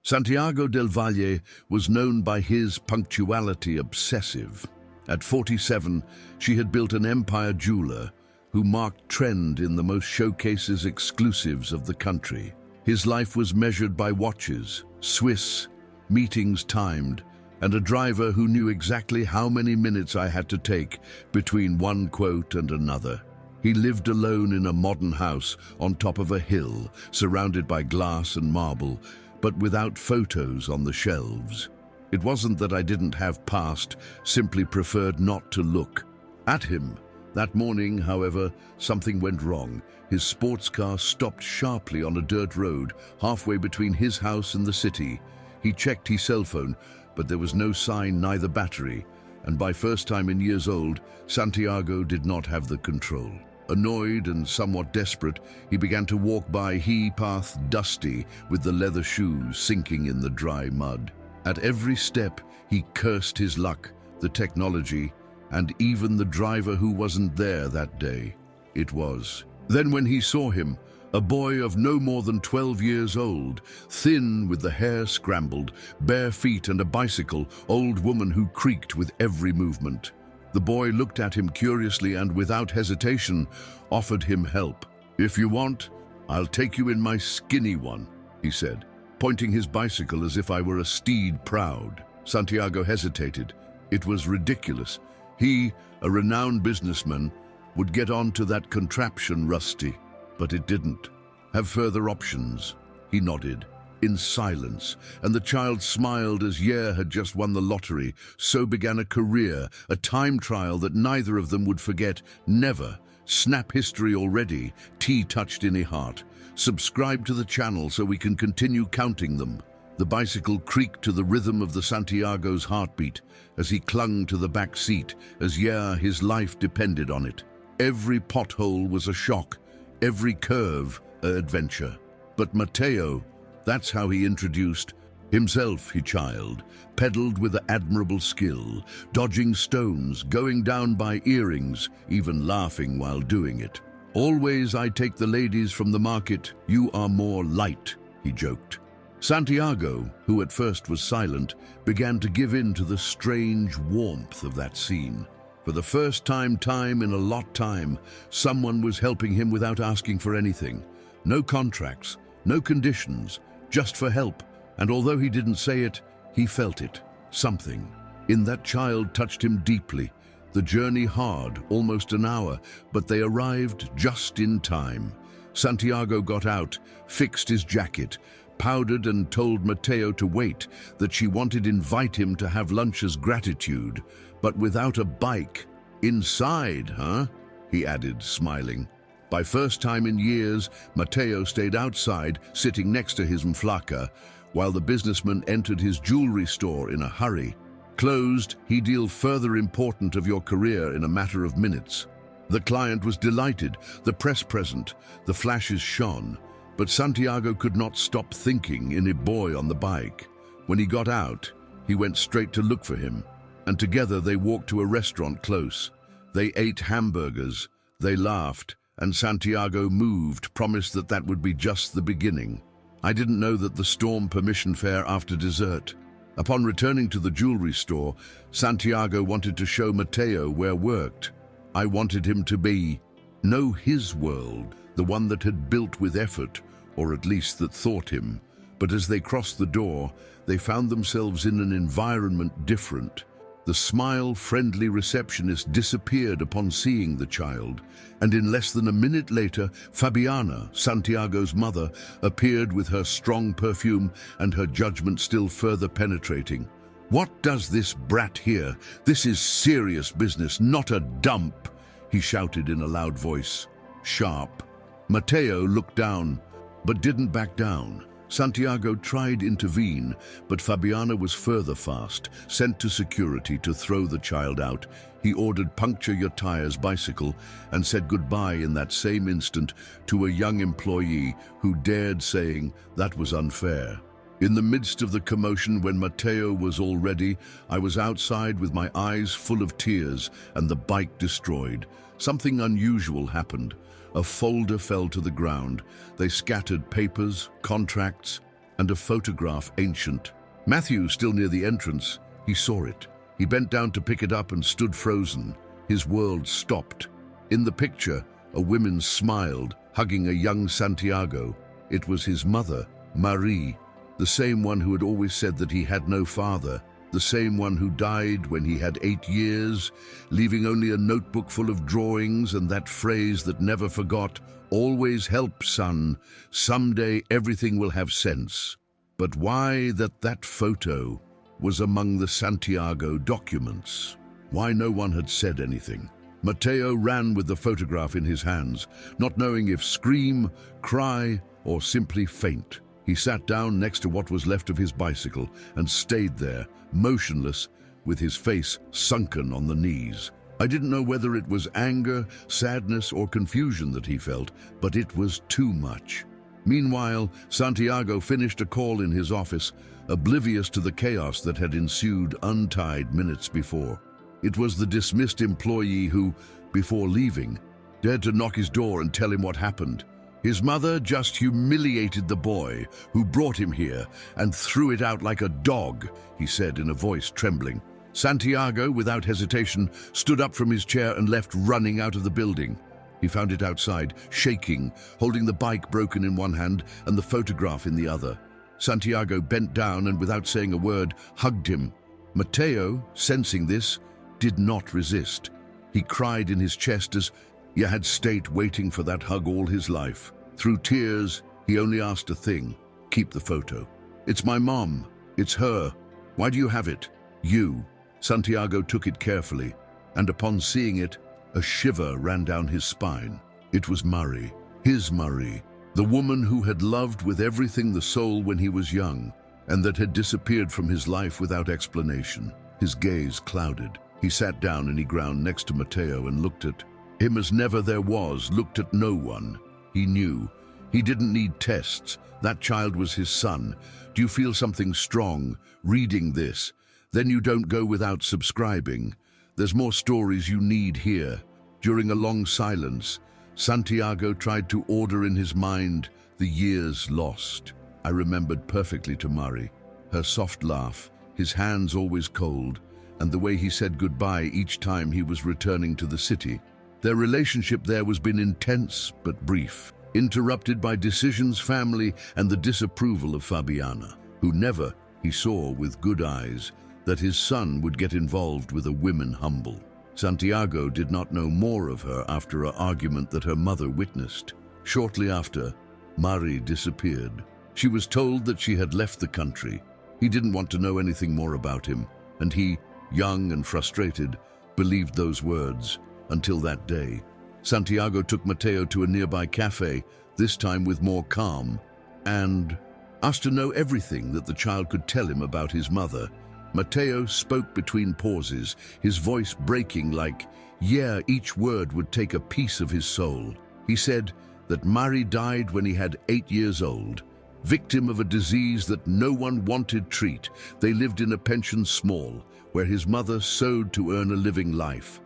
Santiago del Valle was known by his punctuality obsessive. At 47, she had built an empire jeweler who marked trend in the most showcases exclusives of the country. His life was measured by watches, Swiss, meetings timed, and a driver who knew exactly how many minutes I had to take between one quote and another. He lived alone in a modern house on top of a hill, surrounded by glass and marble, but without photos on the shelves. It wasn't that I didn't have past, simply preferred not to look at him. That morning, however, something went wrong. His sports car stopped sharply on a dirt road, halfway between his house and the city. He checked his cell phone, but there was no sign, neither battery, and by first time in years old, Santiago did not have the control. Annoyed and somewhat desperate, he began to walk by he path dusty, with the leather shoes sinking in the dry mud. At every step, he cursed his luck, the technology, and even the driver who wasn't there that day. It was. Then when he saw him, a boy of no more than 12 years old, thin with the hair scrambled, bare feet and a bicycle, old woman who creaked with every movement. The boy looked at him curiously and without hesitation offered him help. "If you want, I'll take you in my skinny one," he said, pointing his bicycle as if I were a steed proud. Santiago hesitated. It was ridiculous. He, a renowned businessman, would get onto that contraption rusty. But it didn't. "Have further options?" He nodded, in silence, and the child smiled as Yair had just won the lottery. So began a career, a time trial that neither of them would forget, never. Snap history already, tea touched in a heart. Subscribe to the channel so we can continue counting them. The bicycle creaked to the rhythm of the Santiago's heartbeat as he clung to the back seat, as Yair, his life depended on it. Every pothole was a shock, every curve an adventure. But Mateo, that's how he introduced himself, he child, pedaled with admirable skill, dodging stones, going down by earrings, even laughing while doing it. "Always I take the ladies from the market, you are more light," he joked. Santiago, who at first was silent, began to give in to the strange warmth of that scene. For the first time in a lot time, someone was helping him without asking for anything. No contracts, no conditions, just for help. And although he didn't say it, he felt it. Something in that child touched him deeply. The journey hard, almost an hour, but they arrived just in time. Santiago got out, fixed his jacket, powdered and told Mateo to wait, that she wanted to invite him to have lunch as gratitude. "But without a bike. Inside, huh?" he added, smiling. By first time in years, Mateo stayed outside, sitting next to his mflaka, while the businessman entered his jewelry store in a hurry. "Closed, he deal further important of your career in a matter of minutes." The client was delighted, the press present, the flashes shone. But Santiago could not stop thinking in a boy on the bike. When he got out, he went straight to look for him, and together they walked to a restaurant close. They ate hamburgers, they laughed, and Santiago moved, promised that that would be just the beginning. I didn't know that the storm permission fare after dessert. Upon returning to the jewelry store, Santiago wanted to show Mateo where worked. I wanted him to know his world, the one that had built with effort, or at least that thought him. But as they crossed the door, they found themselves in an environment different. The smile-friendly receptionist disappeared upon seeing the child, and in less than a minute later, Fabiana, Santiago's mother, appeared with her strong perfume and her judgment still further penetrating. "What does this brat here? This is serious business, not a dump," he shouted in a loud voice. Sharp. Mateo looked down, but didn't back down. Santiago tried to intervene, but Fabiana was further fast, sent to security to throw the child out. He ordered "puncture your tires" bicycle and said goodbye in that same instant to a young employee who dared saying that was unfair. In the midst of the commotion, when Mateo was all ready, I was outside with my eyes full of tears and the bike destroyed. Something unusual happened. A folder fell to the ground. They scattered papers, contracts, and a photograph ancient. Matthew, still near the entrance, he saw it. He bent down to pick it up and stood frozen. His world stopped. In the picture, a woman smiled, hugging a young Santiago. It was his mother, Marie, the same one who had always said that he had no father, the same one who died when he had 8 years, leaving only a notebook full of drawings and that phrase that never forgot, "Always help, son. Someday everything will have sense." But why that photo was among the Santiago documents? Why no one had said anything? Mateo ran with the photograph in his hands, not knowing if scream, cry, or simply faint. He sat down next to what was left of his bicycle and stayed there, motionless, with his face sunken on the knees. I didn't know whether it was anger, sadness, or confusion that he felt, but it was too much. Meanwhile, Santiago finished a call in his office, oblivious to the chaos that had ensued untied minutes before. It was the dismissed employee who, before leaving, dared to knock his door and tell him what happened. His mother just humiliated the boy who brought him here and threw it out like a dog, he said in a voice trembling. Santiago, without hesitation, stood up from his chair and left running out of the building. He found it outside, shaking, holding the bike broken in one hand and the photograph in the other. Santiago bent down and, without saying a word, hugged him. Mateo, sensing this, did not resist. He cried in his chest as he had stayed waiting for that hug all his life. Through tears, he only asked a thing: keep the photo. "It's my mom. It's her. Why do you have it?" "You." Santiago took it carefully, and upon seeing it, a shiver ran down his spine. It was Marie, his Marie, the woman who had loved with everything the soul when he was young, and that had disappeared from his life without explanation. His gaze clouded. He sat down and he ground next to Mateo and looked at him as never there was, looked at no one. He knew. He didn't need tests. That child was his son. Do you feel something strong reading this? Then you don't go without subscribing. There's more stories you need here. During a long silence, Santiago tried to order in his mind the years lost. I remembered perfectly to Marie, her soft laugh, his hands always cold, and the way he said goodbye each time he was returning to the city. Their relationship there was been intense but brief, interrupted by decisions, family, and the disapproval of Fabiana, who never, he saw with good eyes, that his son would get involved with a woman humble. Santiago did not know more of her after an argument that her mother witnessed. Shortly after, Marie disappeared. She was told that she had left the country. He didn't want to know anything more about him, and he, young and frustrated, believed those words until that day. Santiago took Mateo to a nearby cafe, this time with more calm, and asked to know everything that the child could tell him about his mother. Mateo spoke between pauses, his voice breaking like, each word would take a piece of his soul. He said that Marie died when he had 8 years old, victim of a disease that no one wanted treat. They lived in a pension small, where his mother sewed to earn a living life.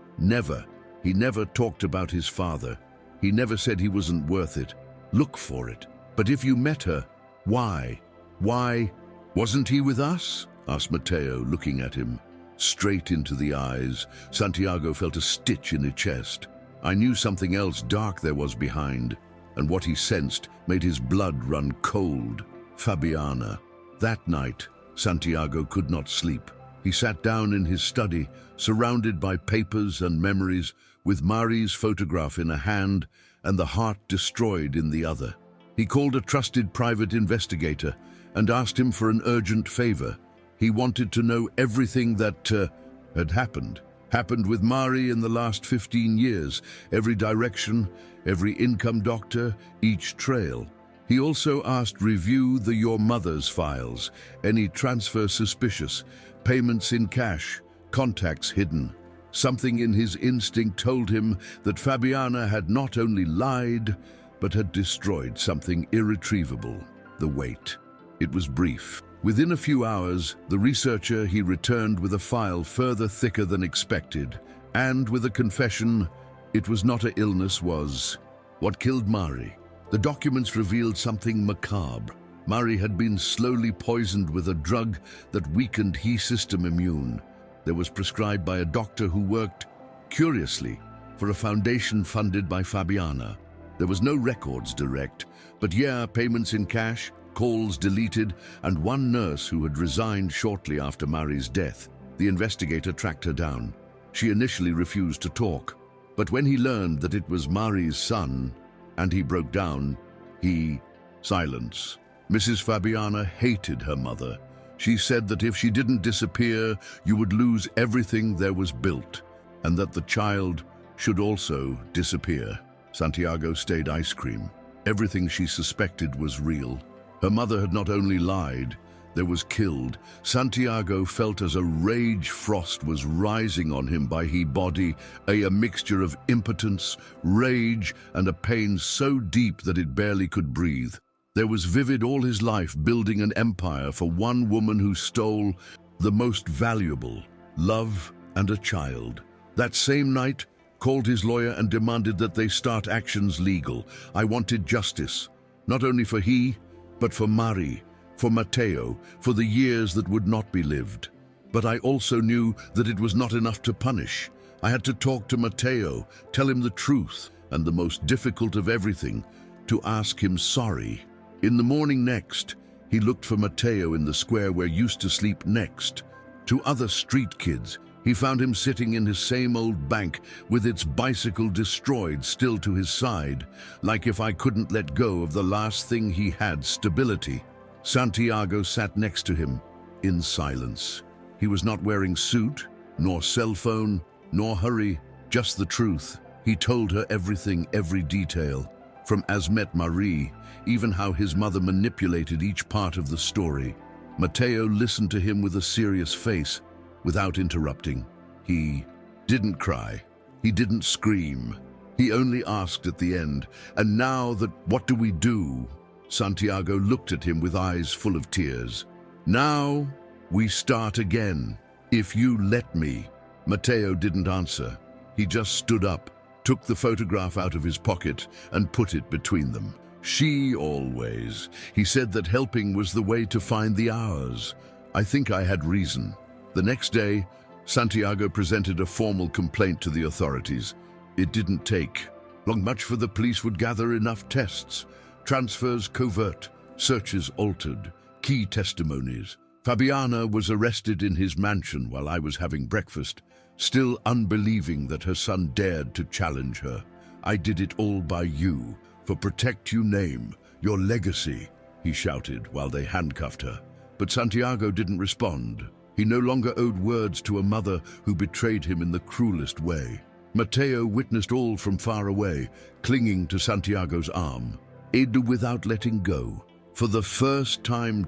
He never talked about his father. He never said he wasn't worth it. Look for it. But if you met her, why? Wasn't he with us? Asked Mateo, looking at him. Straight into the eyes, Santiago felt a stitch in his chest. I knew something else dark there was behind, and what he sensed made his blood run cold. Fabiana. That night, Santiago could not sleep. He sat down in his study, surrounded by papers and memories, with Marie's photograph in a hand and the heart destroyed in the other. He called a trusted private investigator and asked him for an urgent favor. He wanted to know everything that had happened with Marie in the last 15 years, every direction, every income doctor, each trail. He also asked review your mother's files, any transfer suspicious, payments in cash, contacts hidden. Something in his instinct told him that Fabiana had not only lied, but had destroyed something irretrievable, the weight. It was brief. Within a few hours, the researcher he returned with a file further thicker than expected, and with a confession: it was not an illness, was what killed Marie. The documents revealed something macabre. Mari had been slowly poisoned with a drug that weakened his system immune. There was prescribed by a doctor who worked, curiously, for a foundation funded by Fabiana. There was no records direct, but payments in cash, calls deleted, and one nurse who had resigned shortly after Mari's death. The investigator tracked her down. She initially refused to talk, but when he learned that it was Mari's son, and he broke down, silence. Mrs. Fabiana hated her mother. She said that if she didn't disappear, you would lose everything there was built, and that the child should also disappear. Santiago stayed ice cream. Everything she suspected was real. Her mother had not only lied, there was killed. Santiago felt as a rage frost was rising on him by his body, a mixture of impotence, rage, and a pain so deep that it barely could breathe. There was vivid all his life building an empire for one woman who stole the most valuable, love and a child. That same night, called his lawyer and demanded that they start actions legal. I wanted justice, not only for he, but for Mari, for Matteo, for the years that would not be lived. But I also knew that it was not enough to punish. I had to talk to Matteo, tell him the truth, and the most difficult of everything, to ask him sorry. In the morning next, he looked for Matteo in the square where used to sleep next to other street kids. He found him sitting in his same old bank with its bicycle destroyed still to his side, like if I couldn't let go of the last thing he had, stability. Santiago sat next to him, in silence. He was not wearing suit, nor cell phone, nor hurry, just the truth. He told her everything, every detail, from Asmet Marie, even how his mother manipulated each part of the story. Matteo listened to him with a serious face, without interrupting. He didn't cry. He didn't scream. He only asked at the end, "And now that, what do we do?" Santiago looked at him with eyes full of tears. "Now we start again, if you let me." Matteo didn't answer. He just stood up, took the photograph out of his pocket, and put it between them. She always. He said that helping was the way to find the hours. I think I had reason. The next day, Santiago presented a formal complaint to the authorities. It didn't take long much for the police would gather enough tests. Transfers covert, searches altered, key testimonies. Fabiana was arrested in his mansion while I was having breakfast, still unbelieving that her son dared to challenge her. "I did it all by you, for protect you name, your legacy," he shouted while they handcuffed her. But Santiago didn't respond. He no longer owed words to a mother who betrayed him in the cruelest way. Matteo witnessed all from far away, clinging to Santiago's arm. Aid without letting go. For the first time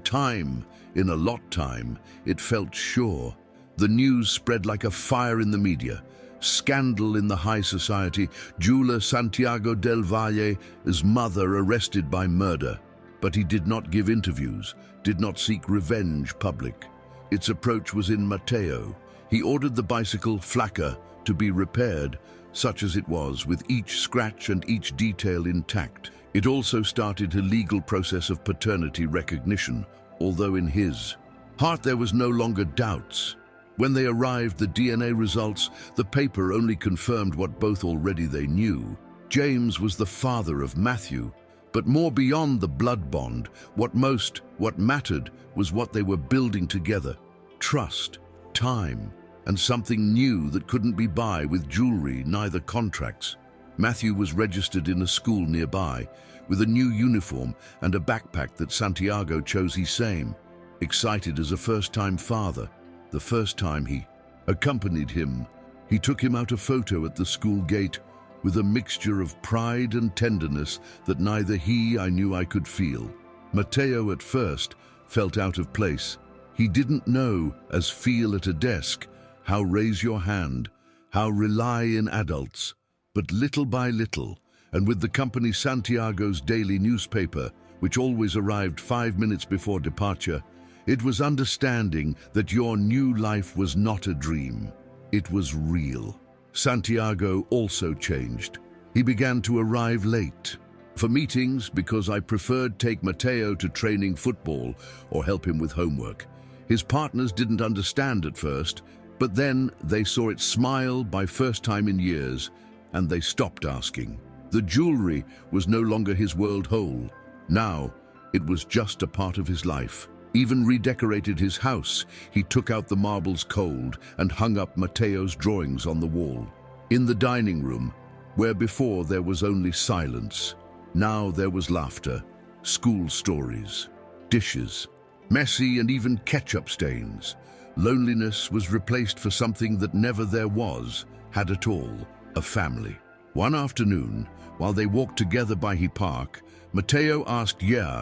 in a lot time, it felt sure. The news spread like a fire in the media. Scandal in the high society. Jeweler Santiago del Valle's mother arrested by murder. But he did not give interviews, did not seek revenge public. Its approach was in Matteo. He ordered the bicycle Flaca to be repaired, such as it was, with each scratch and each detail intact. It also started a legal process of paternity recognition, although in his heart there was no longer doubts. When they arrived, the DNA results, the paper only confirmed what both already they knew. James was the father of Matthew, but more beyond the blood bond, what mattered was what they were building together. Trust, time, and something new that couldn't be bought with jewelry, neither contracts. Matthew was registered in a school nearby, with a new uniform and a backpack that Santiago chose his same. Excited as a first-time father, the first time he accompanied him, he took him out a photo at the school gate with a mixture of pride and tenderness that neither I knew I could feel. Matteo at first felt out of place. He didn't know, as feel at a desk, how raise your hand, how rely in adults. But little by little, and with the company Santiago's daily newspaper, which always arrived 5 minutes before departure, it was understanding that your new life was not a dream. It was real. Santiago also changed. He began to arrive late. For meetings, because I preferred take Matteo to training football or help him with homework. His partners didn't understand at first, but then they saw it smile by first time in years, and they stopped asking. The jewelry was no longer his world whole. Now, it was just a part of his life. Even redecorated his house. He took out the marbles cold and hung up Matteo's drawings on the wall. In the dining room, where before there was only silence, now there was laughter, school stories, dishes, messy and even ketchup stains. Loneliness was replaced for something that never there was, had at all, a family. One afternoon, while they walked together by He Park, Matteo asked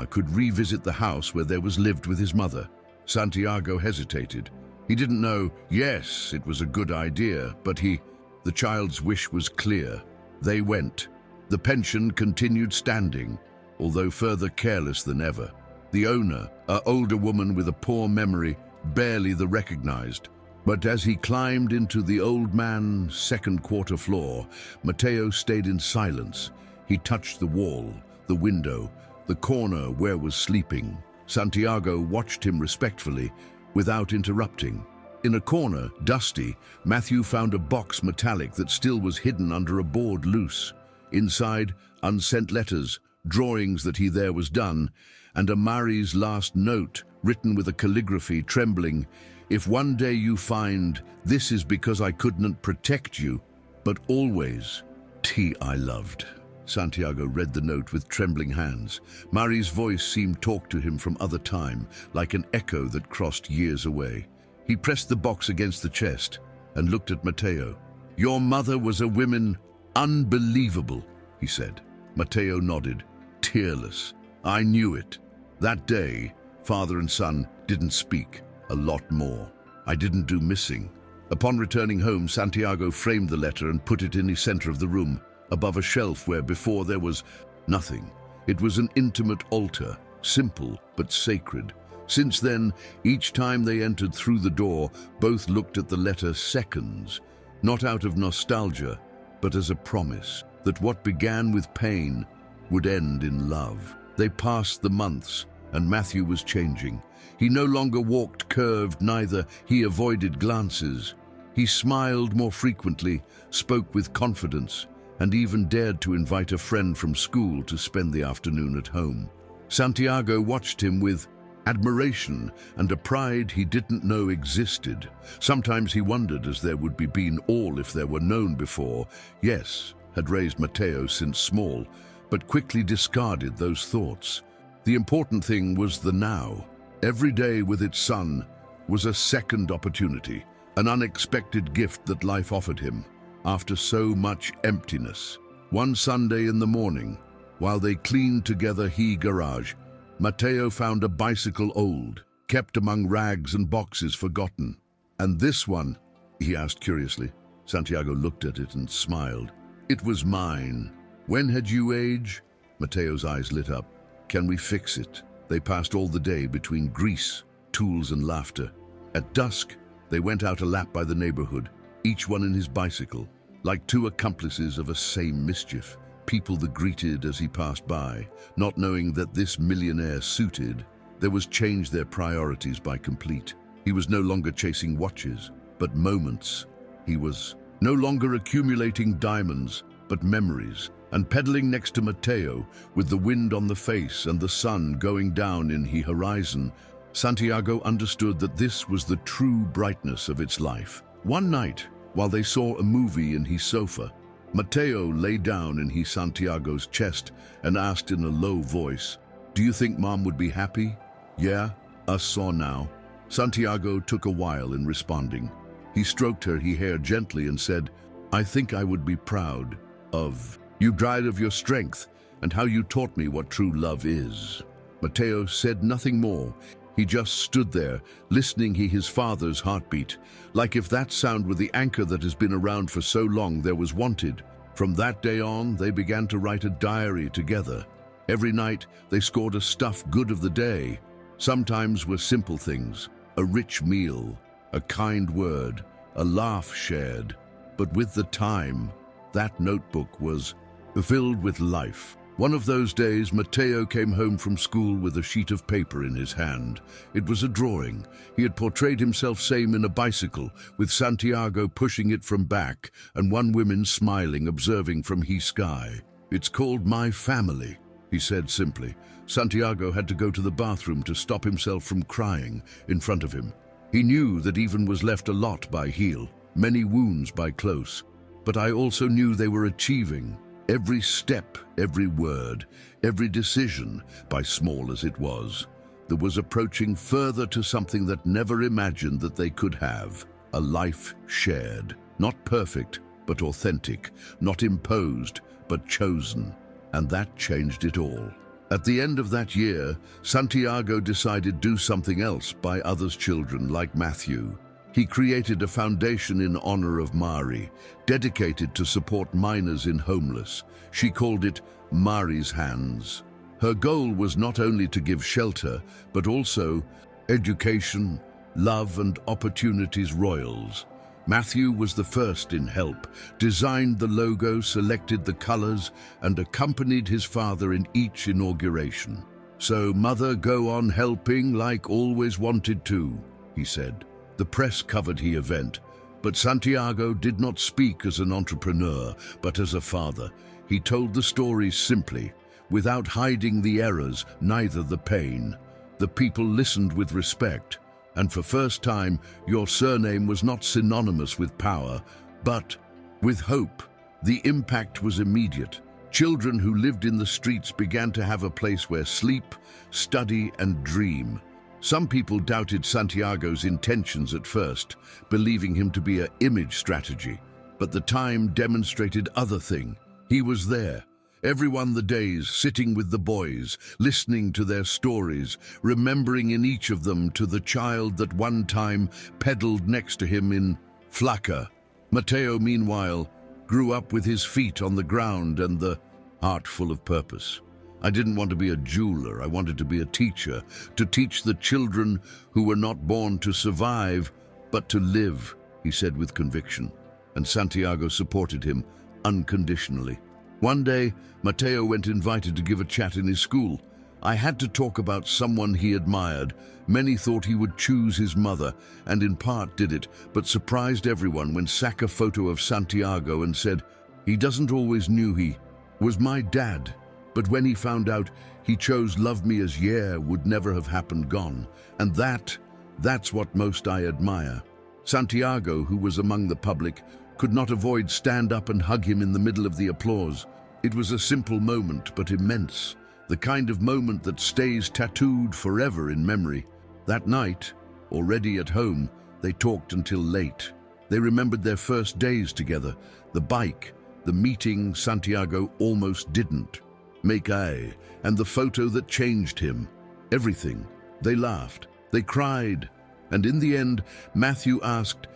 could revisit the house where there was lived with his mother. Santiago hesitated. He didn't know, yes, it was a good idea, but the child's wish was clear. They went. The pension continued standing, although further careless than ever. The owner, an older woman with a poor memory, barely the recognized. But as he climbed into the old man's second quarter floor, Matteo stayed in silence. He touched the wall, the window, the corner where was sleeping. Santiago watched him respectfully, without interrupting. In a corner, dusty, Matthew found a box metallic that still was hidden under a board loose. Inside, unsent letters, drawings that he there was done, and a Mari's last note, written with a calligraphy trembling. If one day you find, this is because I couldn't protect you, but always, I loved. Santiago read the note with trembling hands. Mari's voice seemed talk to him from other time, like an echo that crossed years away. He pressed the box against the chest and looked at Matteo. Your mother was a woman unbelievable, he said. Matteo nodded, tearless. I knew it. That day, father and son didn't speak. A lot more. I didn't do missing. Upon returning home, Santiago framed the letter and put it in the center of the room, above a shelf where before there was nothing. It was an intimate altar, simple but sacred. Since then, each time they entered through the door, both looked at the letter seconds, not out of nostalgia, but as a promise that what began with pain would end in love. They passed the months, and Matthew was changing. He no longer walked curved, neither he avoided glances. He smiled more frequently, spoke with confidence, and even dared to invite a friend from school to spend the afternoon at home. Santiago watched him with admiration and a pride he didn't know existed. Sometimes he wondered as there would be been all if there were known before. Yes, had raised Matteo since small, but quickly discarded those thoughts. The important thing was the now. Every day with its son was a second opportunity, an unexpected gift that life offered him after so much emptiness. One Sunday in the morning, while they cleaned together his garage, Matteo found a bicycle old, kept among rags and boxes forgotten. And this one, he asked curiously. Santiago looked at it and smiled. It was mine. When had you age? Matteo's eyes lit up. Can we fix it? They passed all the day between grease, tools and laughter. At dusk, they went out a lap by the neighborhood, each one in his bicycle, like two accomplices of a same mischief. People that greeted as he passed by, not knowing that this millionaire suited, there was changed their priorities by complete. He was no longer chasing watches, but moments. He was no longer accumulating diamonds, but memories, and pedaling next to Matteo, with the wind on the face and the sun going down in the horizon, Santiago understood that this was the true brightness of its life. One night, while they saw a movie in his sofa, Matteo lay down in his Santiago's chest and asked in a low voice, "Do you think Mom would be happy?" "Yeah, us saw now." Santiago took a while in responding. He stroked her hair gently and said, "I think I would be proud of you, dried of your strength and how you taught me what true love is." Matteo said nothing more. He just stood there, listening to his father's heartbeat, like if that sound were the anchor that has been around for so long there was wanted. From that day on, they began to write a diary together. Every night, they scored a stuff good of the day. Sometimes were simple things, a rich meal, a kind word, a laugh shared. But with the time, that notebook was filled with life. One of those days, Matteo came home from school with a sheet of paper in his hand. It was a drawing. He had portrayed himself same in a bicycle, with Santiago pushing it from back, and one woman smiling, observing from his sky. "It's called My Family," he said simply. Santiago had to go to the bathroom to stop himself from crying in front of him. He knew that even was left a lot by heal, many wounds by close. But I also knew they were achieving. Every step, every word, every decision, by small as it was, that was approaching further to something that never imagined that they could have. A life shared. Not perfect, but authentic. Not imposed, but chosen. And that changed it all. At the end of that year, Santiago decided to do something else by others' children like Matthew. He created a foundation in honor of Mari, dedicated to support minors in homeless. She called it Mari's Hands. Her goal was not only to give shelter, but also education, love and opportunities royals. Matthew was the first in help, designed the logo, selected the colors, and accompanied his father in each inauguration. "So, Mother, go on helping like always wanted to," he said. The press covered the event, but Santiago did not speak as an entrepreneur, but as a father. He told the story simply, without hiding the errors, neither the pain. The people listened with respect, and for first time, your surname was not synonymous with power, but with hope. The impact was immediate. Children who lived in the streets began to have a place where sleep, study, and dream. Some people doubted Santiago's intentions at first, believing him to be an image strategy. But the time demonstrated other thing. He was there, every one the days, sitting with the boys, listening to their stories, remembering in each of them to the child that one time pedaled next to him in Flaca. Matteo, meanwhile, grew up with his feet on the ground and the heart full of purpose. "I didn't want to be a jeweler, I wanted to be a teacher, to teach the children who were not born to survive, but to live," he said with conviction. And Santiago supported him unconditionally. One day, Matteo went invited to give a chat in his school. I had to talk about someone he admired. Many thought he would choose his mother, and in part did it, but surprised everyone when sack a photo of Santiago and said, "He doesn't always knew he was my dad. But when he found out, he chose love me as would never have happened gone. And that's what most I admire." Santiago, who was among the public, could not avoid stand up and hug him in the middle of the applause. It was a simple moment, but immense. The kind of moment that stays tattooed forever in memory. That night, already at home, they talked until late. They remembered their first days together, the bike, the meeting Santiago almost didn't make and the photo that changed him. Everything. They laughed, they cried, and in the end, Matthew asked,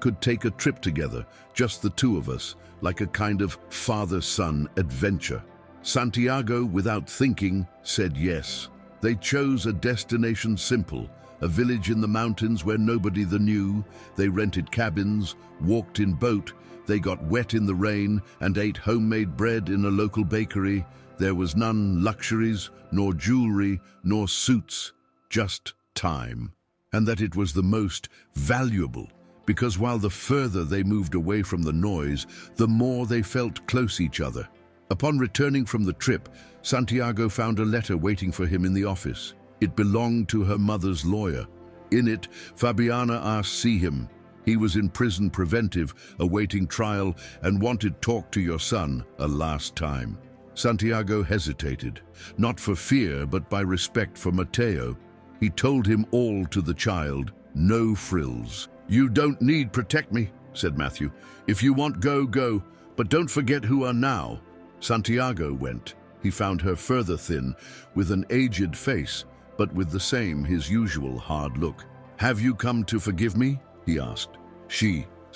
could take a trip together, just the two of us, like a kind of father-son adventure. Santiago, without thinking, said yes. They chose a destination simple, a village in the mountains where nobody knew. They rented cabins, walked in boat, they got wet in the rain and ate homemade bread in a local bakery. There was none luxuries, nor jewelry, nor suits, just time. And that it was the most valuable, because while the further they moved away from the noise, the more they felt close each other. Upon returning from the trip, Santiago found a letter waiting for him in the office. It belonged to her mother's lawyer. In it, Fabiana asked see him. He was in prison preventive, awaiting trial, and wanted talk to your son a last time. Santiago hesitated, not for fear, but by respect for Matteo. He told him all to the child, no frills. "You don't need protect me," said Matthew. "If you want, go, but don't forget who are now." Santiago went. He found her further thin, with an aged face, but with the same, his usual hard look. "Have you come to forgive me?" he asked.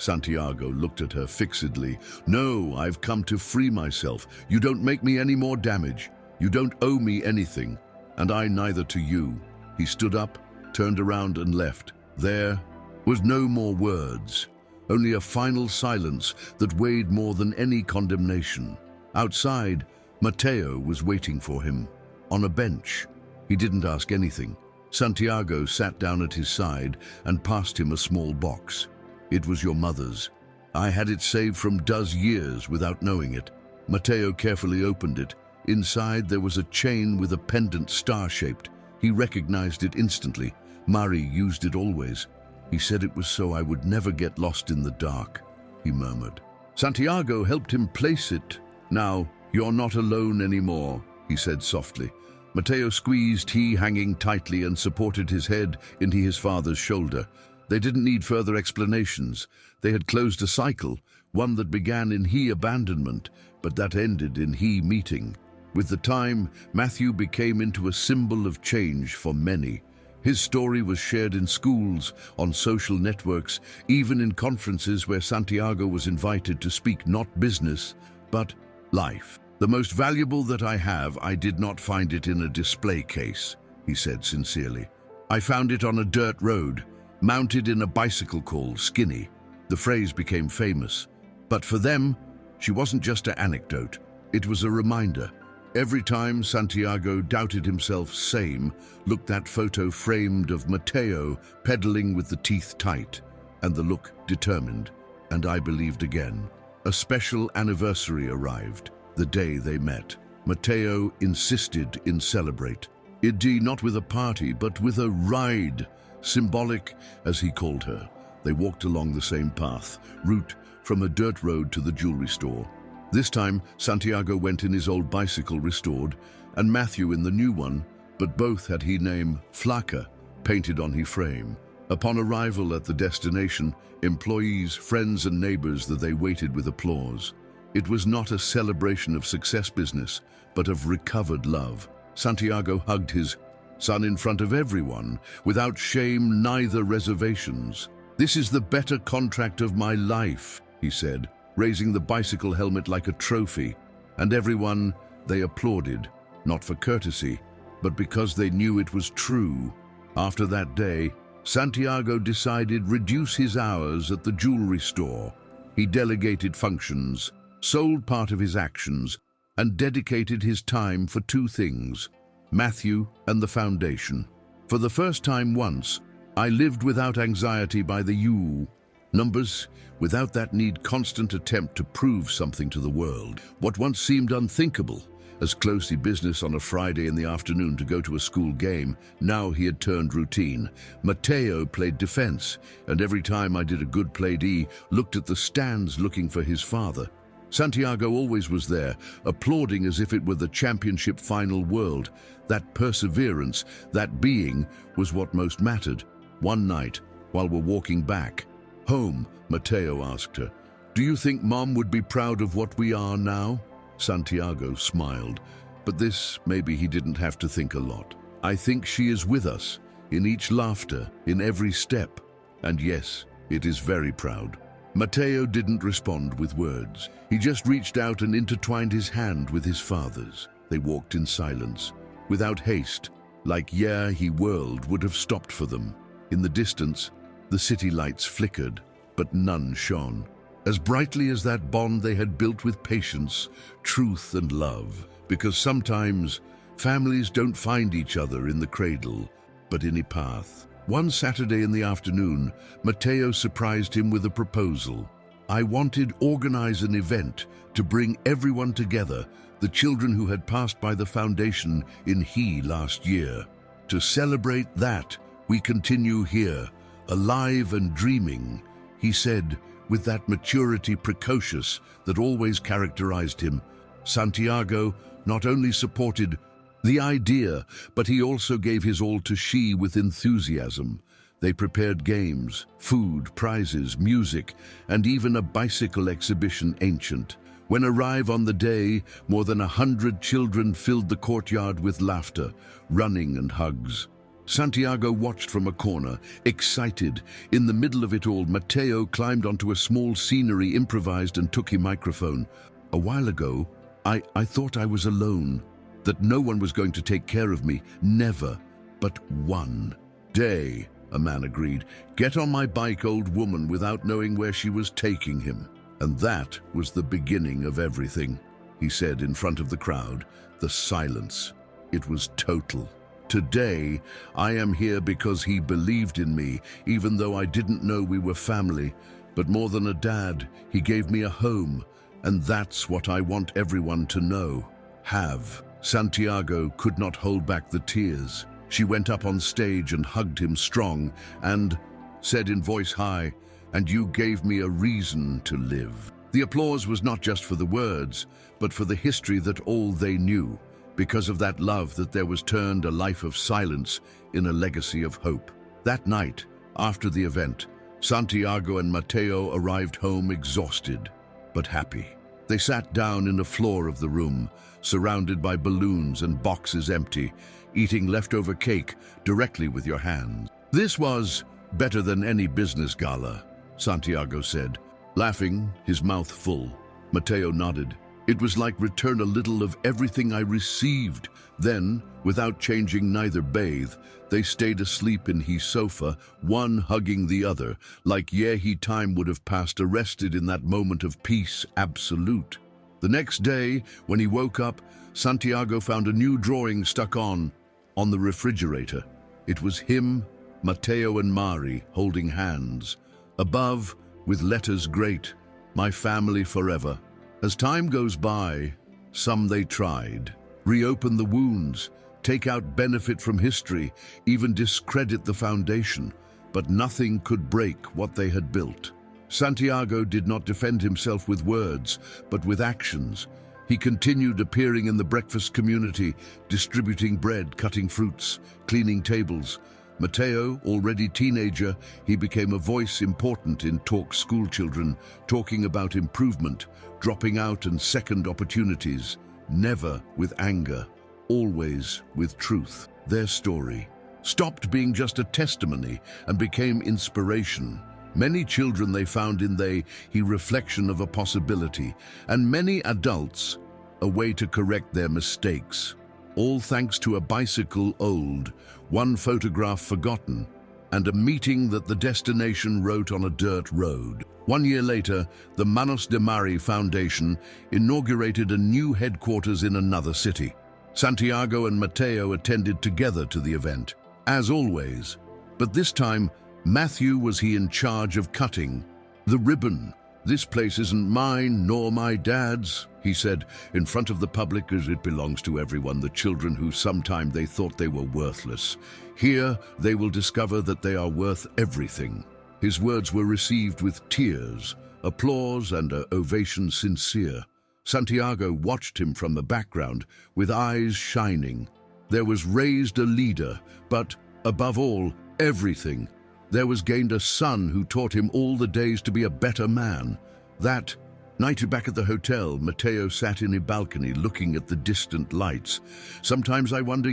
Santiago looked at her fixedly. "No, I've come to free myself. You don't make me any more damage. You don't owe me anything, and I neither to you." He stood up, turned around and left. There was no more words, only a final silence that weighed more than any condemnation. Outside, Mateo was waiting for him, on a bench. He didn't ask anything. Santiago sat down at his side and passed him a small box. "It was your mother's. I had it saved from years without knowing it." Mateo carefully opened it. Inside there was a chain with a pendant star-shaped. He recognized it instantly. Mari used it always. "He said it was so I would never get lost in the dark," he murmured. Santiago helped him place it. "Now, you're not alone anymore," he said softly. Mateo squeezed he hanging tightly and supported his head into his father's shoulder. They didn't need further explanations. They had closed a cycle, one that began in he abandonment, but that ended in he meeting. With the time, Matthew became into a symbol of change for many. His story was shared in schools, on social networks, even in conferences where Santiago was invited to speak not business, but life. "The most valuable that I have, I did not find it in a display case," he said sincerely. "I found it on a dirt road, mounted in a bicycle called Skinny." The phrase became famous. But for them, she wasn't just an anecdote. It was a reminder. Every time Santiago doubted himself sane, looked that photo framed of Mateo pedaling with the teeth tight, and the look determined. And I believed again. A special anniversary arrived, the day they met. Mateo insisted in celebrate. Indeed, not with a party, but with a ride, symbolic as he called her. They walked along the same path, route from a dirt road to the jewelry store. This time, Santiago went in his old bicycle restored, and Matthew in the new one, but both had he name Flaca painted on his frame. Upon arrival at the destination, employees, friends and neighbors that they waited with applause. It was not a celebration of success business, but of recovered love. Santiago hugged his son in front of everyone, without shame, neither reservations. "This is the better contract of my life," he said, raising the bicycle helmet like a trophy, and everyone, they applauded, not for courtesy, but because they knew it was true. After that day, Santiago decided reduce his hours at the jewelry store. He delegated functions, sold part of his actions, and dedicated his time for two things, Matthew and the foundation. "For the first time once, I lived without anxiety by the numbers, without that constant attempt to prove something to the world. What once seemed unthinkable, as closely business on a Friday in the afternoon to go to a school game, now he had turned routine. Mateo played defense, and every time I did a good play, he looked at the stands looking for his father. Santiago always was there, applauding as if it were the championship final world. That perseverance, that being, was what most mattered. One night, while we're walking back home, Mateo asked her, "Do you think Mom would be proud of what we are now?" Santiago smiled, but this, maybe he didn't have to think a lot. "I think she is with us, in each laughter, in every step. And yes, it is very proud." Mateo didn't respond with words. He just reached out and intertwined his hand with his father's. They walked in silence, without haste, like he world would have stopped for them. In the distance, the city lights flickered, but none shone. As brightly as that bond they had built with patience, truth and love. Because sometimes, families don't find each other in the cradle, but in a path. One Saturday in the afternoon, Mateo surprised him with a proposal. "I wanted to organize an event to bring everyone together, the children who had passed by the foundation in last year. To celebrate that, we continue here, alive and dreaming," he said, with that maturity precocious that always characterized him. Santiago not only supported the idea, but he also gave his all to she with enthusiasm. They prepared games, food, prizes, music, and even a bicycle exhibition ancient. When arrived on the day, more than 100 children filled the courtyard with laughter, running and hugs. Santiago watched from a corner, excited. In the middle of it all, Mateo climbed onto a small scenery, improvised and took a microphone. "A while ago, I thought I was alone, that no one was going to take care of me. Never. But one day," a man agreed, "get on my bike, old woman," without knowing where she was taking him. And that was the beginning of everything. he said in front of the crowd. The silence. It was total. Today, I am here because he believed in me, even though I didn't know we were family. But more than a dad, he gave me a home, and that's what I want everyone to know. Have. Santiago could not hold back the tears. She went up on stage and hugged him strong and said in voice high, "And you gave me a reason to live." The applause was not just for the words, but for the history that all they knew. Because of that love that there was turned a life of silence in a legacy of hope. That night, after the event, Santiago and Mateo arrived home exhausted, but happy. They sat down in the floor of the room, surrounded by balloons and boxes empty, eating leftover cake directly with your hands. "This was better than any business gala," Santiago said, laughing, his mouth full. Mateo nodded. "It was like return a little of everything I received." Then, without changing neither bathe, they stayed asleep in his sofa, one hugging the other, like he time would have passed arrested in that moment of peace absolute. The next day, when he woke up, Santiago found a new drawing stuck on the refrigerator. It was him, Mateo and Mari holding hands. Above, with letters great, "My family forever." As time goes by, some they tried. Reopen the wounds, take out benefit from history, even discredit the foundation, but nothing could break what they had built. Santiago did not defend himself with words, but with actions. He continued appearing in the breakfast community, distributing bread, cutting fruits, cleaning tables. Mateo, already teenager, he became a voice important in talk school children, talking about improvement, dropping out and second opportunities, never with anger, always with truth. Their story stopped being just a testimony and became inspiration. Many children they found in he reflection of a possibility, and many adults a way to correct their mistakes. All thanks to a bicycle old, one photograph forgotten, and a meeting that the destination wrote on a dirt road. 1 year later, the Manos de Mari Foundation inaugurated a new headquarters in another city. Santiago and Mateo attended together to the event, as always, but this time Matthew was in charge of cutting the ribbon. "This place isn't mine nor my dad's," he said in front of the public, "as it belongs to everyone, the children who sometime they thought they were worthless. Here they will discover that they are worth everything." His words were received with tears, applause, and an ovation sincere. Santiago watched him from the background with eyes shining. There was raised a leader, but above all, everything. There was gained a son who taught him all the days to be a better man. That night back at the hotel, Mateo sat in a balcony looking at the distant lights. "Sometimes I wonder,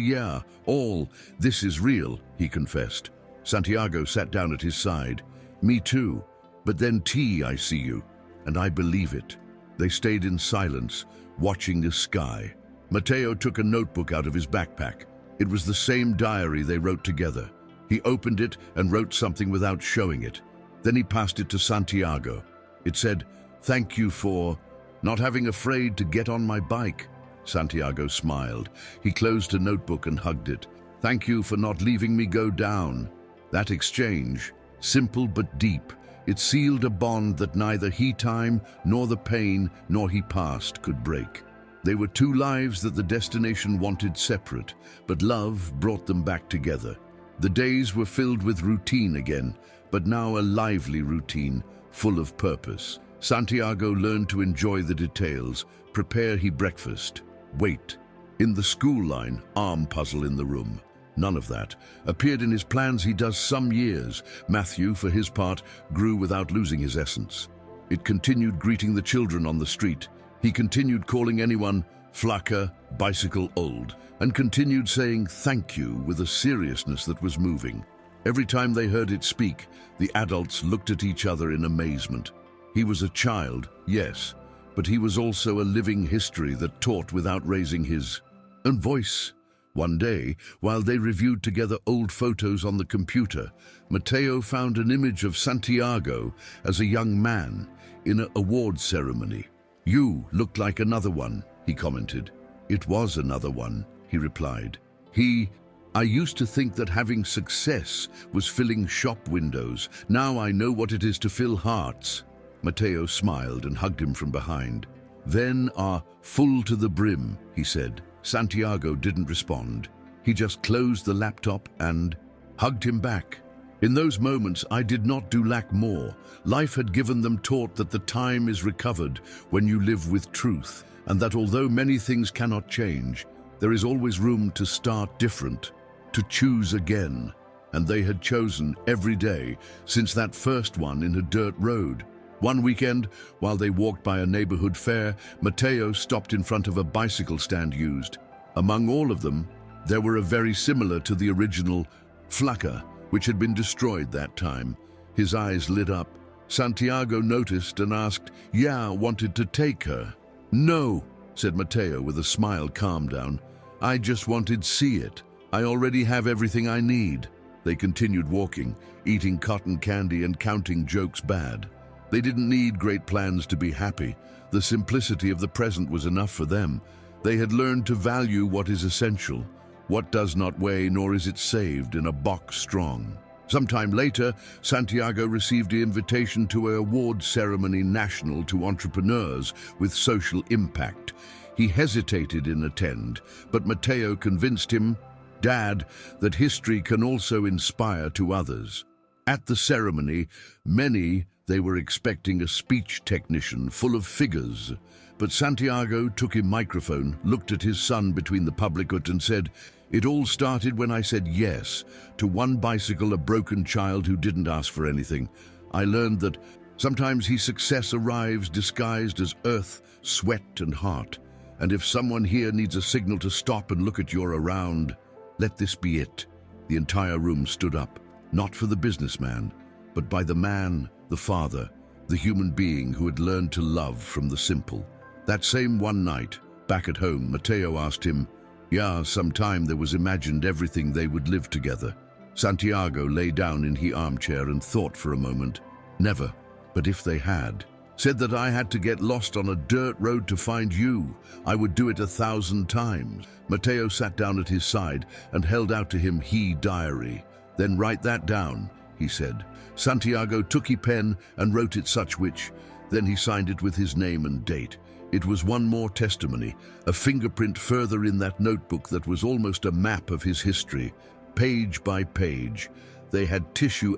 all this is real," he confessed. Santiago sat down at his side. "Me too, but then I see you, and I believe it." They stayed in silence, watching the sky. Mateo took a notebook out of his backpack. It was the same diary they wrote together. He opened it and wrote something without showing it. Then he passed it to Santiago. It said, "Thank you for not having afraid to get on my bike." Santiago smiled. He closed the notebook and hugged it. "Thank you for not leaving me go down." That exchange, simple but deep, it sealed a bond that neither time nor the pain nor he past could break. They were two lives that the destination wanted separate, but love brought them back together. The days were filled with routine again, but now a lively routine, full of purpose. Santiago learned to enjoy the details, prepare breakfast, wait. In the school line, arm puzzle in the room. None of that appeared in his plans he does some years. Matthew, for his part, grew without losing his essence. It continued greeting the children on the street. He continued calling anyone flaca, bicycle old, and continued saying thank you with a seriousness that was moving. Every time they heard it speak, the adults looked at each other in amazement. He was a child, yes, but he was also a living history that taught without raising his own voice. One day, while they reviewed together old photos on the computer, Mateo found an image of Santiago as a young man in an award ceremony. "You looked like another one," he commented. It was another one, he replied. I used to think that having success was filling shop windows. Now I know what it is to fill hearts. Matteo smiled and hugged him from behind. Then are full to the brim, he said. Santiago didn't respond. He just closed the laptop and hugged him back. In those moments, I did not do lack more. Life had given them taught that the time is recovered when you live with truth, and that although many things cannot change, there is always room to start different, to choose again. And they had chosen every day since that first one in a dirt road. One weekend, while they walked by a neighborhood fair, Matteo stopped in front of a bicycle stand used. Among all of them, there were a very similar to the original Flaca, which had been destroyed that time. His eyes lit up. Santiago noticed and asked, wanted to take her. No, said Matteo with a smile. Calm down. I just wanted to see it. I already have everything I need. They continued walking, eating cotton candy and counting jokes bad. They didn't need great plans to be happy. The simplicity of the present was enough for them. They had learned to value what is essential, what does not weigh nor is it saved in a box strong. Sometime later, Santiago received an invitation to an award ceremony national to entrepreneurs with social impact. He hesitated in attend, but Matteo convinced him, Dad, that history can also inspire to others. At the ceremony, they were expecting a speech technician full of figures, but Santiago took a microphone, looked at his son between the publicate and said, It all started when I said yes to one bicycle, a broken child who didn't ask for anything. I learned that sometimes his success arrives disguised as earth, sweat and heart. And if someone here needs a signal to stop and look at you around, let this be it. The entire room stood up, not for the businessman, but by the man, the father, the human being who had learned to love from the simple. That same one night, back at home, Matteo asked him, sometime there was imagined everything they would live together. Santiago lay down in his armchair and thought for a moment. Never, but if they had. Said that I had to get lost on a dirt road to find you. I would do it 1,000 times. Matteo sat down at his side and held out to him his diary. Then write that down, he said. Santiago took his pen and wrote it such which. Then he signed it with his name and date. It was one more testimony, a fingerprint further in that notebook that was almost a map of his history. Page by page. They had tissue.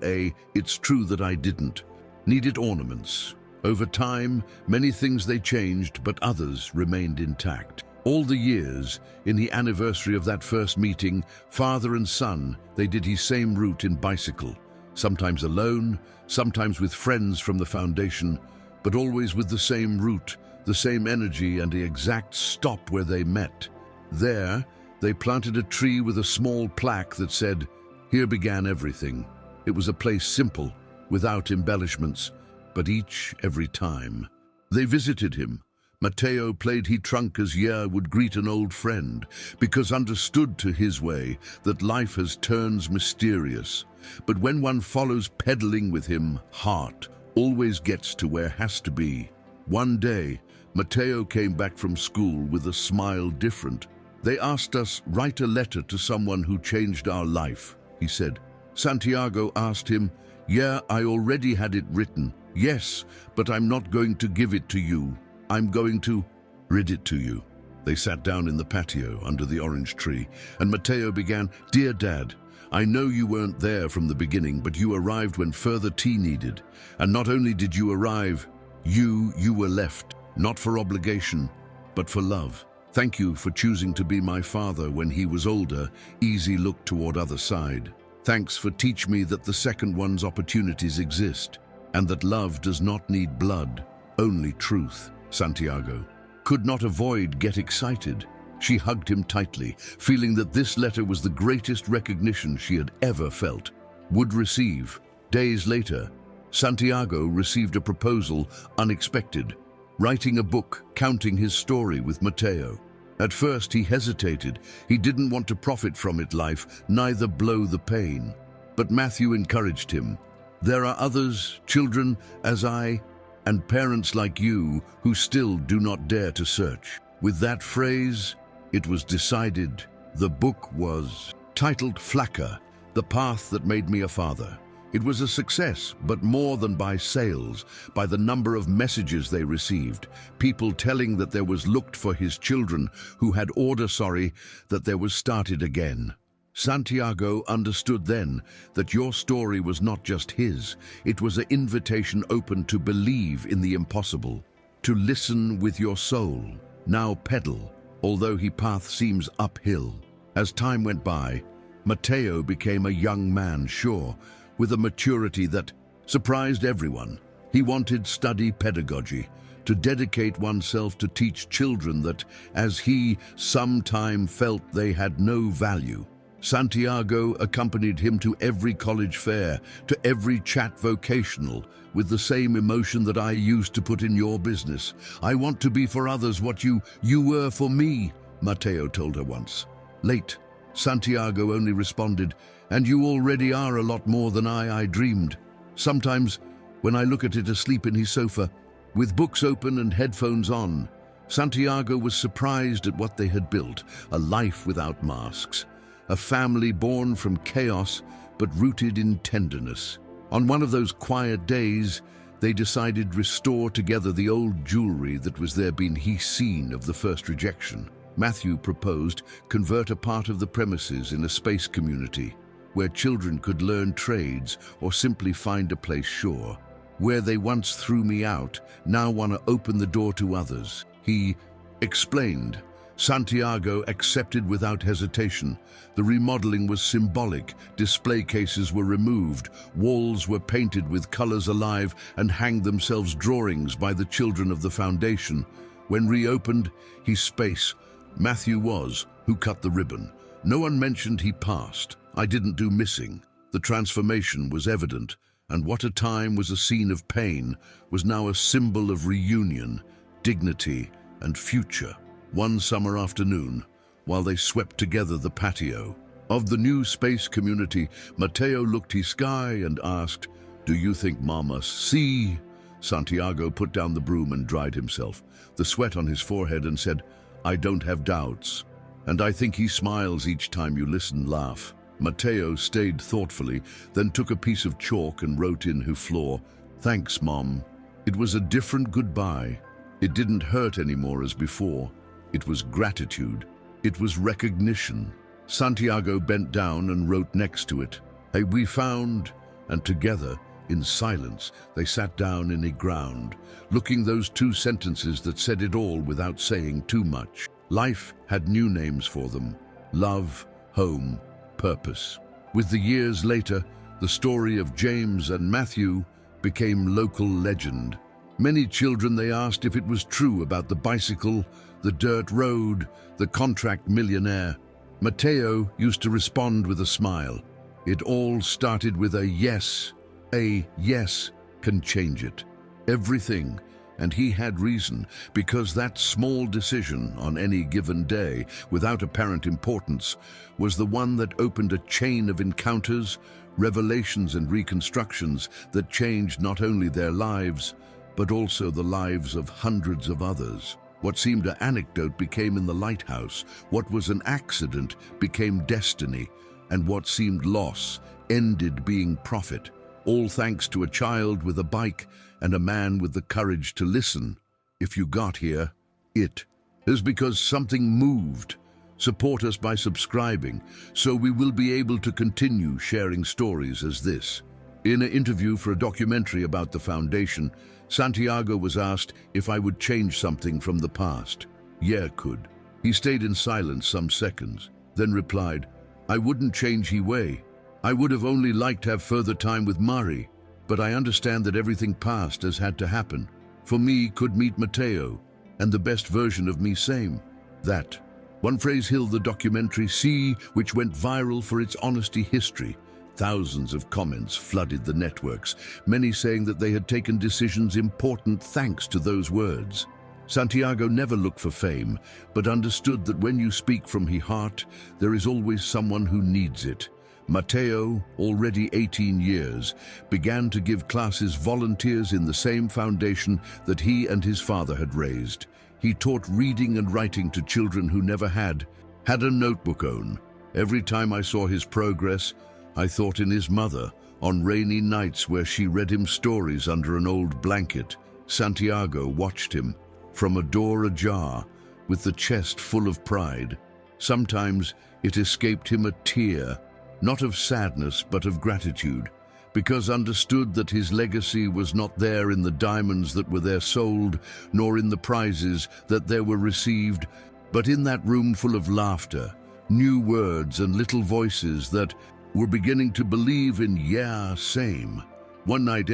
It's true that I didn't. Needed ornaments. Over time, many things they changed, but others remained intact. All the years, in the anniversary of that first meeting, father and son, they did his same route in bicycle. Sometimes alone, sometimes with friends from the foundation, but always with the same route, the same energy and the exact stop where they met. There, they planted a tree with a small plaque that said, Here began everything. It was a place simple, without embellishments, but each every time. They visited him. Matteo played he trunk as would greet an old friend, because understood to his way that life has turns mysterious. But when one follows pedaling with him, heart always gets to where has to be. One day, Matteo came back from school with a smile different. They asked us, write a letter to someone who changed our life, he said. Santiago asked him, I already had it written. Yes, but I'm not going to give it to you. I'm going to read it to you. They sat down in the patio under the orange tree, and Matteo began, Dear Dad, I know you weren't there from the beginning, but you arrived when further tea needed. And not only did you arrive, you were left, not for obligation, but for love. Thank you for choosing to be my father when he was older, easy look toward other side. Thanks for teach me that the second one's opportunities exist, and that love does not need blood, only truth. Santiago could not avoid get excited. She hugged him tightly, feeling that this letter was the greatest recognition she had ever felt. Would receive. Days later, Santiago received a proposal, unexpected, writing a book counting his story with Matteo. At first he hesitated. He didn't want to profit from it life, neither blow the pain. But Matthew encouraged him. There are others, children as I, and parents like you who still do not dare to search. With that phrase, it was decided. The book was titled Flacker, The Path That Made Me a Father. It was a success, but more than by sales, by the number of messages they received, people telling that there was looked for his children who had that there was started again. Santiago understood then that your story was not just his, it was an invitation open to believe in the impossible, to listen with your soul. Now pedal, although his path seems uphill. As time went by, Mateo became a young man, sure, with a maturity that surprised everyone. He wanted study pedagogy, to dedicate oneself to teach children that, as he sometime felt they had no value. Santiago accompanied him to every college fair, to every chat vocational, with the same emotion that I used to put in your business. I want to be for others what you were for me, Mateo told her once. Late, Santiago only responded, and you already are a lot more than I dreamed. Sometimes, when I look at it asleep in his sofa, with books open and headphones on, Santiago was surprised at what they had built, a life without masks, a family born from chaos but rooted in tenderness. On one of those quiet days, they decided restore together the old jewelry that was there been he seen of the first rejection. Matthew proposed convert a part of the premises in a space community where children could learn trades or simply find a place sure. Where they once threw me out, now want to open the door to others. He explained. Santiago accepted without hesitation. The remodeling was symbolic. Display cases were removed. Walls were painted with colors alive and hanged themselves drawings by the children of the foundation. When reopened, his space, Matthew was, who cut the ribbon. No one mentioned he passed. I didn't do missing. The transformation was evident, and what a time was a scene of pain was now a symbol of reunion, dignity, and future. One summer afternoon, while they swept together the patio of the new space community, Mateo looked his sky and asked, "Do you think Mama see?" Santiago put down the broom and dried himself, the sweat on his forehead, and said, "I don't have doubts. And I think he smiles each time you listen, laugh." Mateo stayed thoughtfully, then took a piece of chalk and wrote in her floor, "Thanks, Mom." It was a different goodbye. It didn't hurt anymore as before. It was gratitude. It was recognition. Santiago bent down and wrote next to it, "Hey, we found," and together, in silence, they sat down in the ground, looking those two sentences that said it all without saying too much. Life had new names for them: love, home, purpose. With the years later, the story of James and Matthew became local legend. Many children, they asked if it was true about the bicycle, the dirt road, the contract millionaire. Mateo used to respond with a smile. It all started with a yes. A yes can change it. Everything. And he had reason, because that small decision on any given day, without apparent importance, was the one that opened a chain of encounters, revelations and reconstructions that changed not only their lives, but also the lives of hundreds of others. What seemed an anecdote became in the lighthouse, what was an accident became destiny, and what seemed loss ended being profit. All thanks to a child with a bike and a man with the courage to listen. If you got here, it is because something moved. Support us by subscribing, so we will be able to continue sharing stories as this. In an interview for a documentary about the foundation, Santiago was asked if I would change something from the past. Yeah, could. He stayed in silence some seconds, then replied, "I wouldn't change he way. I would have only liked to have further time with Mari, but I understand that everything past has had to happen. For me, could meet Mateo, and the best version of me same. That." One phrase held the documentary see, which went viral for its honesty history. Thousands of comments flooded the networks, many saying that they had taken decisions important thanks to those words. Santiago never looked for fame, but understood that when you speak from his heart, there is always someone who needs it. Mateo, already 18 years, began to give classes volunteers in the same foundation that he and his father had raised. He taught reading and writing to children who never had a notebook own. Every time I saw his progress, I thought in his mother, on rainy nights where she read him stories under an old blanket. Santiago watched him, from a door ajar, with the chest full of pride. Sometimes it escaped him a tear, not of sadness but of gratitude, because understood that his legacy was not there in the diamonds that were there sold, nor in the prizes that there were received, but in that room full of laughter, new words and little voices that were beginning to believe in same. One night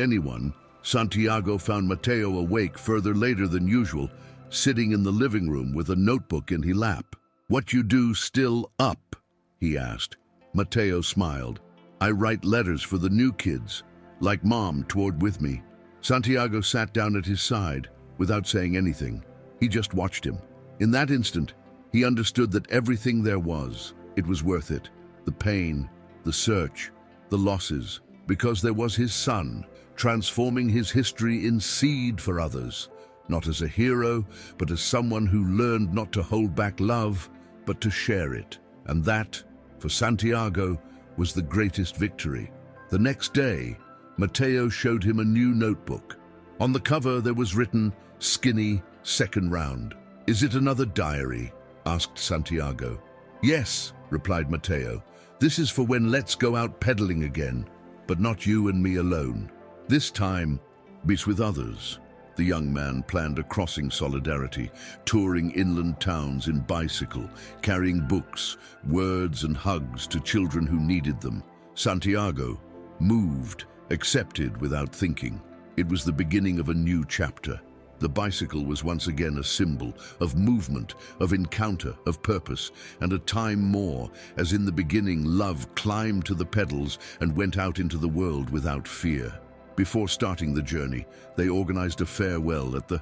Santiago found Mateo awake further later than usual, sitting in the living room with a notebook in his lap. "What you do still up?" he asked. Mateo smiled. "I write letters for the new kids, like Mom toured with me." Santiago sat down at his side, without saying anything. He just watched him. In that instant, he understood that everything there was, it was worth it. The pain, the search, the losses, because there was his son, transforming his history in seed for others, not as a hero, but as someone who learned not to hold back love, but to share it. And that, for Santiago, was the greatest victory. The next day, Mateo showed him a new notebook. On the cover there was written, "Skinny, second round." "Is it another diary?" asked Santiago. "Yes," replied Mateo. "This is for when let's go out pedaling again, but not you and me alone. This time, it's with others." The young man planned a crossing solidarity, touring inland towns in bicycle, carrying books, words and hugs to children who needed them. Santiago, moved, accepted without thinking. It was the beginning of a new chapter. The bicycle was once again a symbol of movement, of encounter, of purpose, and a time more, as in the beginning love climbed to the pedals and went out into the world without fear. Before starting the journey, they organized a farewell at the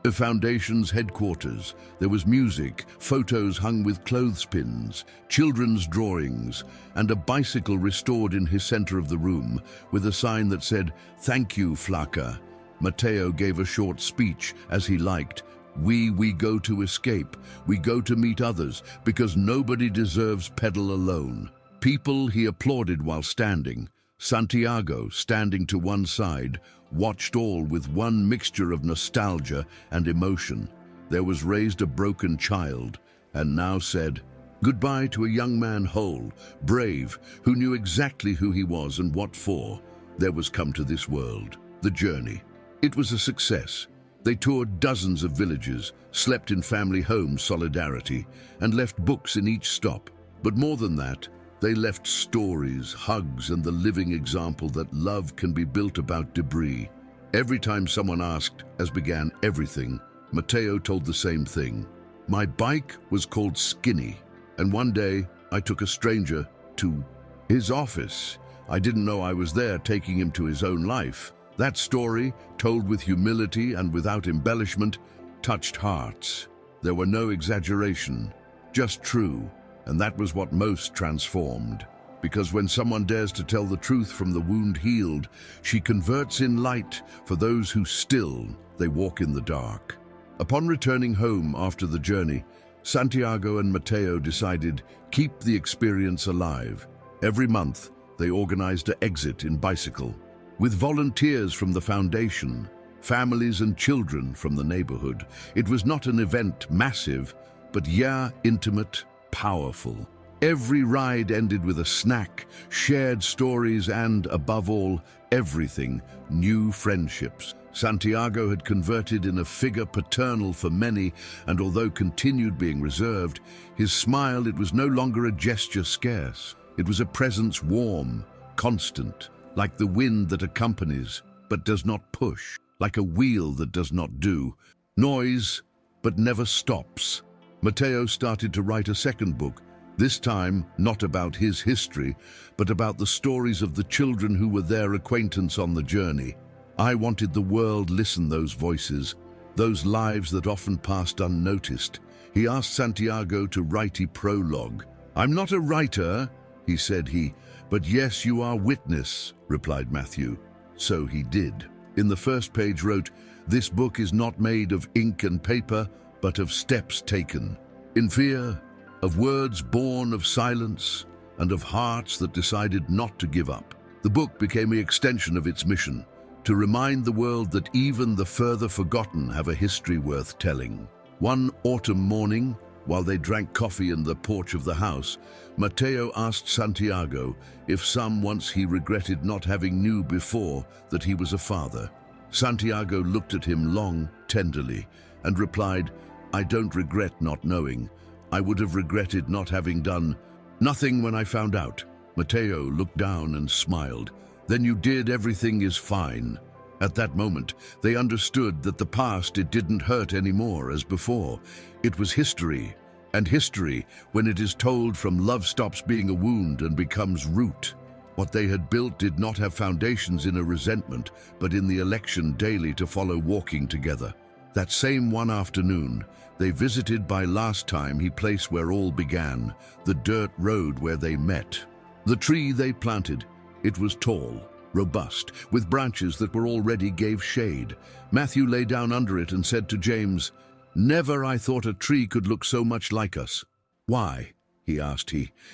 Foundation's headquarters. There was music, photos hung with clothespins, children's drawings, and a bicycle restored in his center of the room with a sign that said, "Thank you, Flaca." Mateo gave a short speech, as he liked. We go to escape, we go to meet others, because nobody deserves pedal alone." People he applauded while standing. Santiago, standing to one side, watched all with one mixture of nostalgia and emotion. There was raised a broken child, and now said, goodbye to a young man whole, brave, who knew exactly who he was and what for. There was come to this world. The journey. It was a success. They toured dozens of villages, slept in family homes solidarity, and left books in each stop. But more than that, they left stories, hugs, and the living example that love can be built about debris. Every time someone asked, as began everything, Mateo told the same thing. My bike was called Skinny, and one day I took a stranger to his office. I didn't know I was there, taking him to his own life. That story, told with humility and without embellishment, touched hearts. There were no exaggeration, just true. And that was what most transformed. Because when someone dares to tell the truth from the wound healed, she converts in light for those who still, they walk in the dark. Upon returning home after the journey, Santiago and Mateo decided, keep the experience alive. Every month, they organized an exit in bicycle. With volunteers from the foundation, families and children from the neighborhood. It was not an event massive, but intimate, powerful. Every ride ended with a snack, shared stories, and, above all, everything, new friendships. Santiago had converted in a figure paternal for many, and although continued being reserved, his smile, it was no longer a gesture scarce. It was a presence warm, constant, like the wind that accompanies, but does not push, like a wheel that does not do. Noise, but never stops. Mateo started to write a second book, this time not about his history, but about the stories of the children who were their acquaintance on the journey. I wanted the world listen those voices, those lives that often passed unnoticed. He asked Santiago to write a prologue. I'm not a writer, he said, but yes, you are witness, replied Matthew. So he did. In the first page wrote, this book is not made of ink and paper, but of steps taken. In fear, of words born of silence, and of hearts that decided not to give up. The book became an extension of its mission, to remind the world that even the further forgotten have a history worth telling. One autumn morning, while they drank coffee in the porch of the house, Mateo asked Santiago if once he regretted not having knew before that he was a father. Santiago looked at him long, tenderly, and replied, "I don't regret not knowing. I would have regretted not having done nothing when I found out." Mateo looked down and smiled. "Then you did, everything is fine." At that moment, they understood that the past, it didn't hurt anymore as before. It was history, and history, when it is told from love, stops being a wound and becomes root. What they had built did not have foundations in a resentment, but in the election daily to follow, walking together. That same one afternoon, they visited by last time he place where all began, the dirt road where they met. The tree they planted, it was tall, robust, with branches that were already gave shade. Matthew lay down under it and said to James, "Never I thought a tree could look so much like us." "Why?" he asked.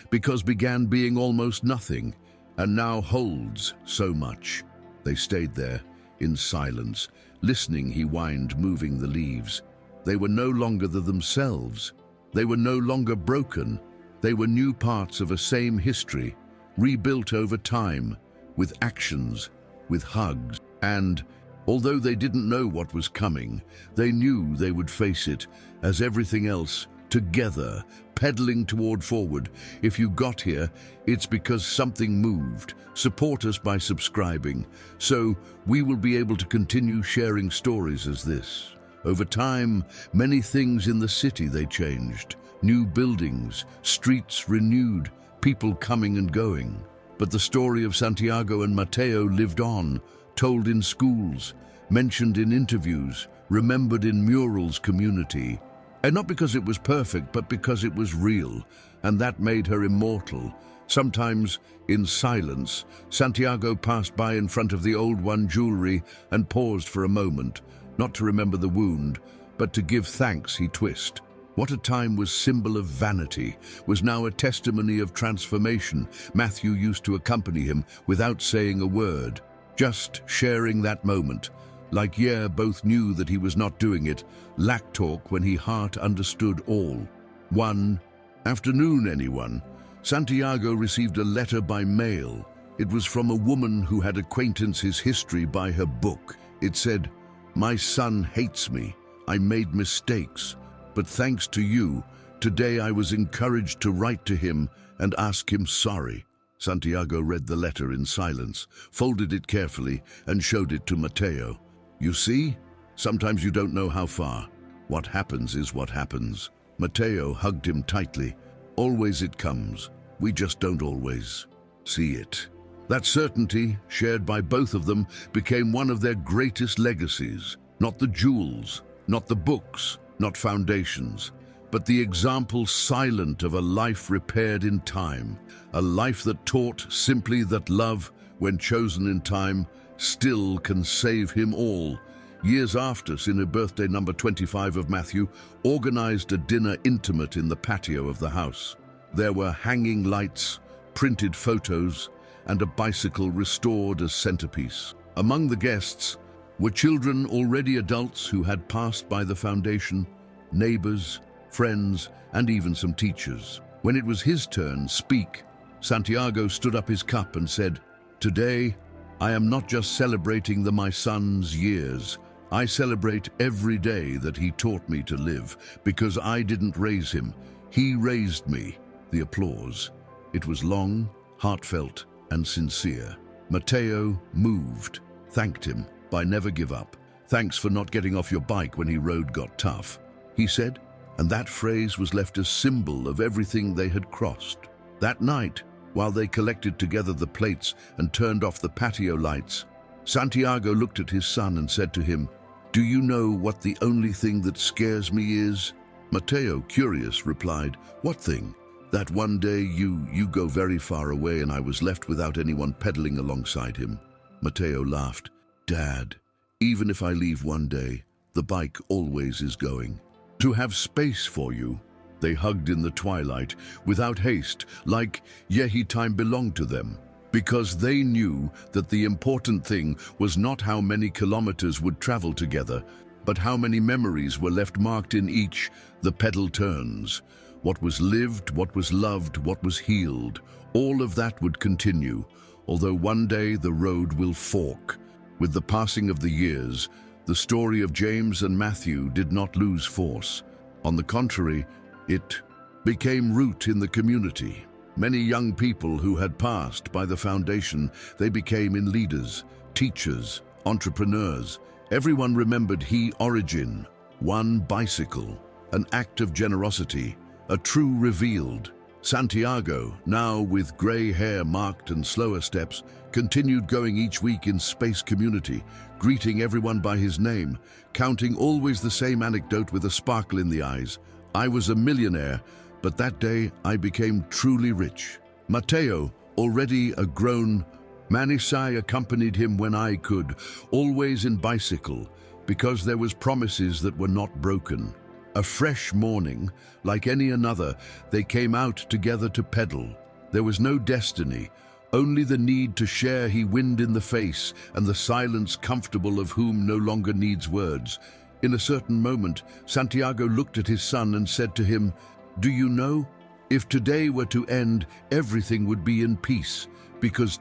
"Because began being almost nothing, and now holds so much." They stayed there, in silence, listening. He whined, moving the leaves. They were no longer themselves. They were no longer broken. They were new parts of a same history, rebuilt over time, with actions, with hugs. And, although they didn't know what was coming, they knew they would face it, as everything else, together, pedaling toward forward. If you got here, it's because something moved. Support us by subscribing, so we will be able to continue sharing stories as this. Over time, many things in the city they changed. New buildings, streets renewed, people coming and going. But the story of Santiago and Mateo lived on, told in schools, mentioned in interviews, remembered in murals community. And not because it was perfect, but because it was real, and that made her immortal. Sometimes, in silence, Santiago passed by in front of the old one jewelry and paused for a moment, not to remember the wound, but to give thanks. He twist. What a time was symbol of vanity, was now a testimony of transformation. Matthew used to accompany him without saying a word, just sharing that moment. Like both knew that he was not doing it, lack talk when he heart understood all. One afternoon, Santiago received a letter by mail. It was from a woman who had acquaintance his history by her book. It said, "My son hates me. I made mistakes. But thanks to you, today I was encouraged to write to him and ask him sorry." Santiago read the letter in silence, folded it carefully, and showed it to Mateo. "You see? Sometimes you don't know how far. What happens is what happens." Mateo hugged him tightly. "Always it comes. We just don't always see it." That certainty, shared by both of them, became one of their greatest legacies. Not the jewels, not the books, not foundations, but the example silent of a life repaired in time, a life that taught simply that love, when chosen in time, still can save him all. Years after, in her birthday number 25 of Matthew, organized a dinner intimate in the patio of the house. There were hanging lights, printed photos, and a bicycle restored as centerpiece. Among the guests were children, already adults who had passed by the foundation, neighbors, friends, and even some teachers. When it was his turn to speak, Santiago stood up his cup and said, "Today, I am not just celebrating my son's years. I celebrate every day that he taught me to live, because I didn't raise him. He raised me." The applause. It was long, heartfelt, and sincere. Mateo, moved, thanked him by never give up. "Thanks for not getting off your bike when road got tough," he said, and that phrase was left as symbol of everything they had crossed. That night, while they collected together the plates and turned off the patio lights, Santiago looked at his son and said to him, "Do you know what the only thing that scares me is?" Mateo, curious, replied, "What thing?" "That one day you go very far away and I was left without anyone pedaling alongside him." Mateo laughed. "Dad, even if I leave one day, the bike always is going." to have space for you. They hugged in the twilight, without haste, like yehi time belonged to them, because they knew that the important thing was not how many kilometers would travel together, but how many memories were left marked in each. The pedal turns. What was lived, what was loved, what was healed, all of that would continue, although one day the road will fork. With the passing of the years, the story of James and Matthew did not lose force. On the contrary, it became root in the community. Many young people who had passed by the foundation, they became in leaders, teachers, entrepreneurs. Everyone remembered he origin, one bicycle, an act of generosity, a true revealed. Santiago, now with grey hair marked and slower steps, continued going each week in space community, greeting everyone by his name, counting always the same anecdote with a sparkle in the eyes. I was a millionaire, but that day I became truly rich. Matteo, already a grown Manisai, accompanied him when I could, always in bicycle, because there was promises that were not broken. A fresh morning, like any another, they came out together to pedal. There was no destiny, only the need to share. He wind in the face, and the silence comfortable of whom no longer needs words. In a certain moment, Santiago looked at his son and said to him, "Do you know, if today were to end, everything would be in peace, because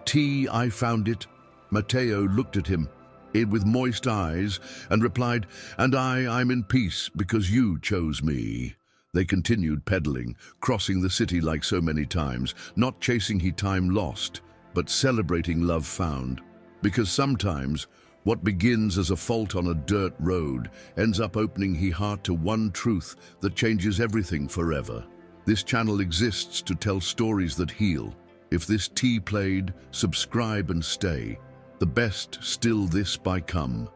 I found it." Matteo looked at him with moist eyes and replied, "And I'm in peace because you chose me." They continued pedaling, crossing the city like so many times, not chasing time lost, but celebrating love found. Because sometimes what begins as a fault on a dirt road ends up opening heart to one truth that changes everything forever. This channel exists to tell stories that heal. If this tea played, subscribe and stay. The best still this by come.